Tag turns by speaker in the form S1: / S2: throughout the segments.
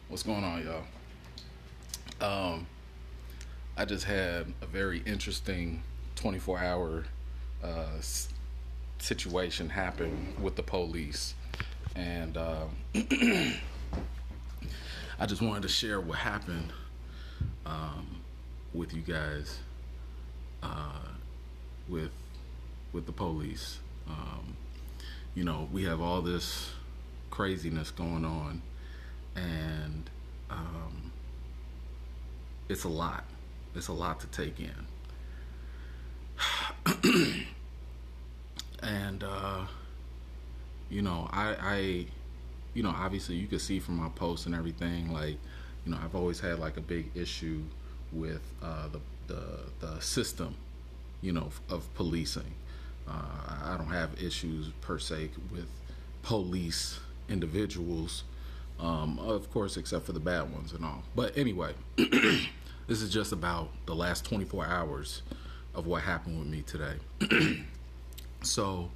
S1: What's going on, y'all? I just had a very interesting 24-hour situation happen with the police, and I just wanted to share what happened with you guys with the police. We have all this craziness going on, and it's a lot. It's a lot to take in. And obviously you can see from my posts and everything, like, I've always had like a big issue with the system, of policing. I don't have issues per se with police individuals, of course, except for the bad ones and all. But anyway, this is just about the last 24 hours of what happened with me today. So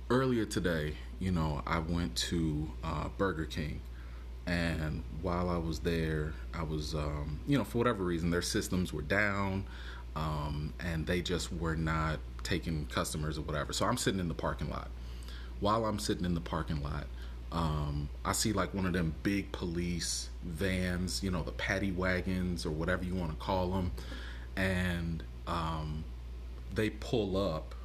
S1: earlier today, I went to Burger King, and while I was there, I was, for whatever reason, their systems were down, and they just were not taking customers or whatever. So I'm sitting in the parking lot. While I'm sitting in the parking lot, I see like one of them big police vans, the paddy wagons or whatever you want to call them, and they pull up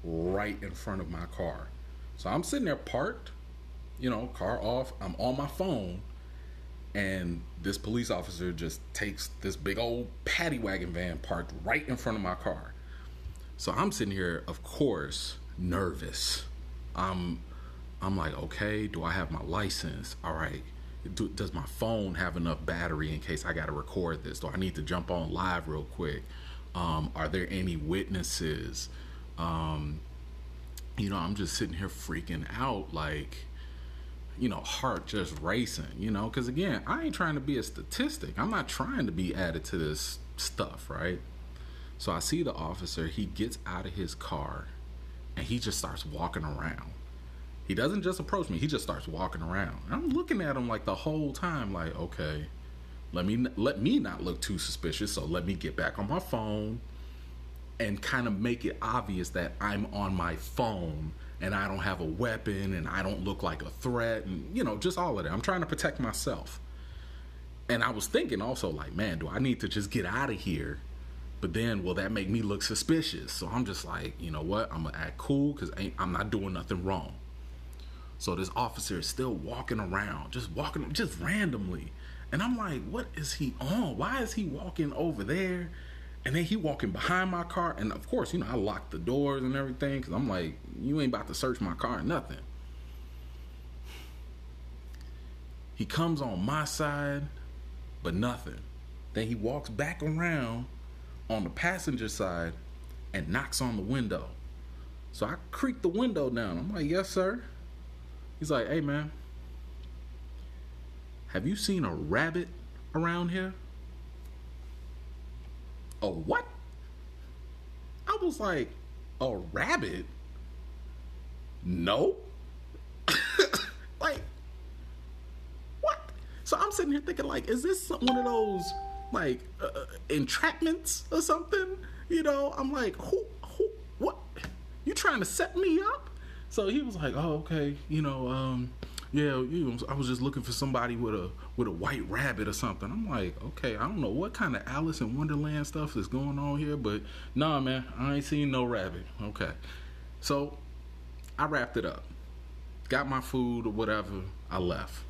S1: right in front of my car. So I'm sitting there parked, car off, I'm on my phone, and this police officer just takes this big old paddy wagon van parked right in front of my car. So I'm sitting here, of course, nervous. I'm like, okay, do I have my license? All right. Does my phone have enough battery in case I got to record this? Do I need to jump on live real quick? Are there any witnesses? I'm just sitting here freaking out, like, heart just racing, because again, I ain't trying to be a statistic. I'm not trying to be added to this stuff, right? So I see the officer, he gets out of his car and he just starts walking around. He doesn't just approach me, he just starts walking around. And I'm looking at him like the whole time, like, okay, let me not look too suspicious, so let me get back on my phone and kind of make it obvious that I'm on my phone and I don't have a weapon and I don't look like a threat, and just all of that. I'm trying to protect myself. And I was thinking also, like, man, do I need to just get out of here? But then, will that make me look suspicious? So I'm just like, you know what? I'm gonna act cool because I'm not doing nothing wrong. So this officer is still walking around, just randomly. And I'm like, what is he on? Why is he walking over there? And then he walking behind my car. And of course, I locked the doors and everything because I'm like, you ain't about to search my car or nothing. He comes on my side, but nothing. Then he walks back around on the passenger side and knocks on the window. So I creak the window down. I'm like, yes, sir. He's like, hey, man, have you seen a rabbit around here? A what? I was like, a rabbit? No. Like, what? So I'm sitting here thinking, like, is this one of those, like, entrapments or something? I'm like, who, what? You trying to set me up? So he was like, oh, okay, I was just looking for somebody with a white rabbit or something. I'm like, okay, I don't know what kind of Alice in Wonderland stuff is going on here, but nah, man, I ain't seen no rabbit. Okay. So I wrapped it up, got my food or whatever, I left.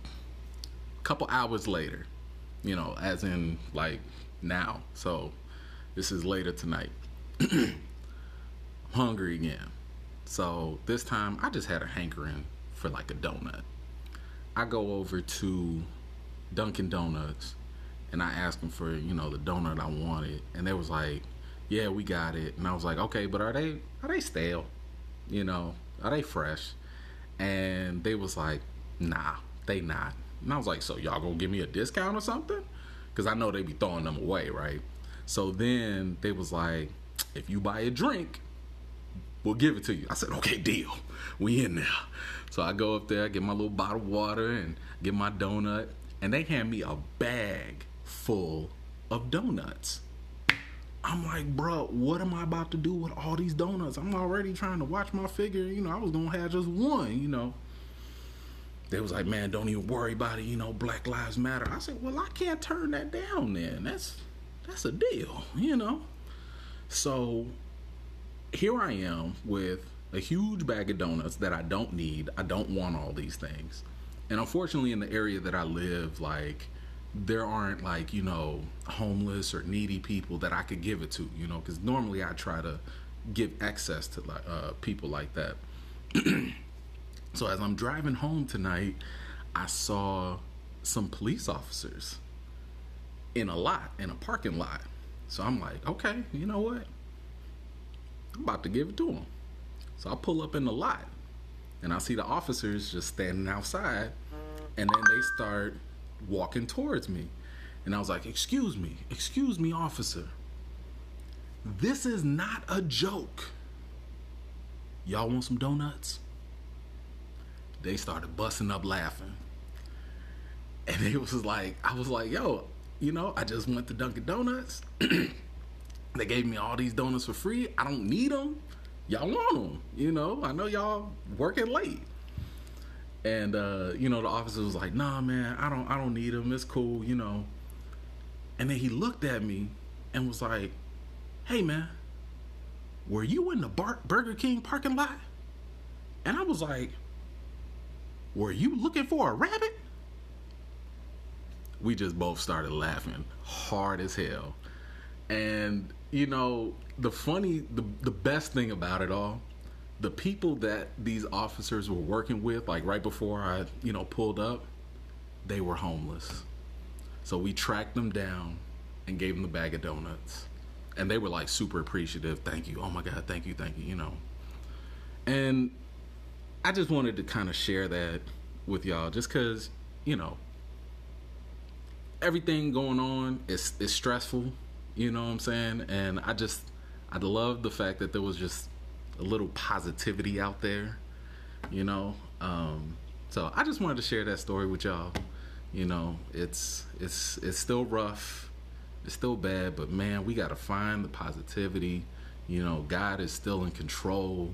S1: A couple hours later, as in like now. So this is later tonight. I'm hungry again. So this time I just had a hankering for like a donut. I go over to Dunkin' Donuts and I asked them for, the donut I wanted. And they was like, yeah, we got it. And I was like, okay, but are they stale? Are they fresh? And they was like, nah, they not. And I was like, so y'all gonna give me a discount or something? Because I know they be throwing them away, right? So then they was like, if you buy a drink, we'll give it to you. I said, okay, deal. We in there. So So I go up there, get my little bottle of water and get my donut, and they hand me a bag full of donuts. I'm like, bro, what am I about to do with all these donuts? I'm already trying to watch my figure. I was going to have just one. They was like, man, don't even worry about it. Black Lives Matter. I said, well, I can't turn that down then. That's a deal, So here I am with a huge bag of donuts that I don't need. I don't want all these things. And unfortunately, in the area that I live, there aren't homeless or needy people that I could give it to, because normally I try to give access to people like that. So as I'm driving home tonight, I saw some police officers in a parking lot. So I'm like, okay, you know what? I'm about to give it to them. So I pull up in the lot and I see the officers just standing outside, and then they start walking towards me. And I was like, excuse me, officer. This is not a joke. Y'all want some donuts? They started busting up laughing. And it was like, I was like, yo, I just went to Dunkin' Donuts. They gave me all these donuts for free. I don't need them. Y'all want them. I know y'all working late. And, the officer was like, nah, man, I don't need them. It's cool, And then he looked at me and was like, hey, man, were you in the Burger King parking lot? And I was like, were you looking for a rabbit? We just both started laughing hard as hell. And, the best thing about it all, the people that these officers were working with, right before I, pulled up, they were homeless. So we tracked them down and gave them the bag of donuts. And they were super appreciative. Thank you. Oh my God, thank you, And I just wanted to kind of share that with y'all just because, everything going on is stressful, you know what I'm saying? And I love the fact that there was just a little positivity out there, So I just wanted to share that story with y'all. It's still rough, it's still bad, but man, we got to find the positivity. God is still in control.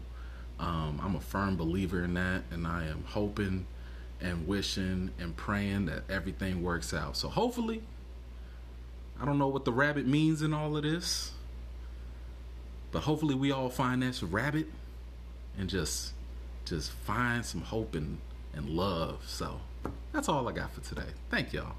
S1: I'm a firm believer in that, and I am hoping and wishing and praying that everything works out. So hopefully, I don't know what the rabbit means in all of this, but hopefully we all find that rabbit and just find some hope and love. So that's all I got for today. Thank y'all.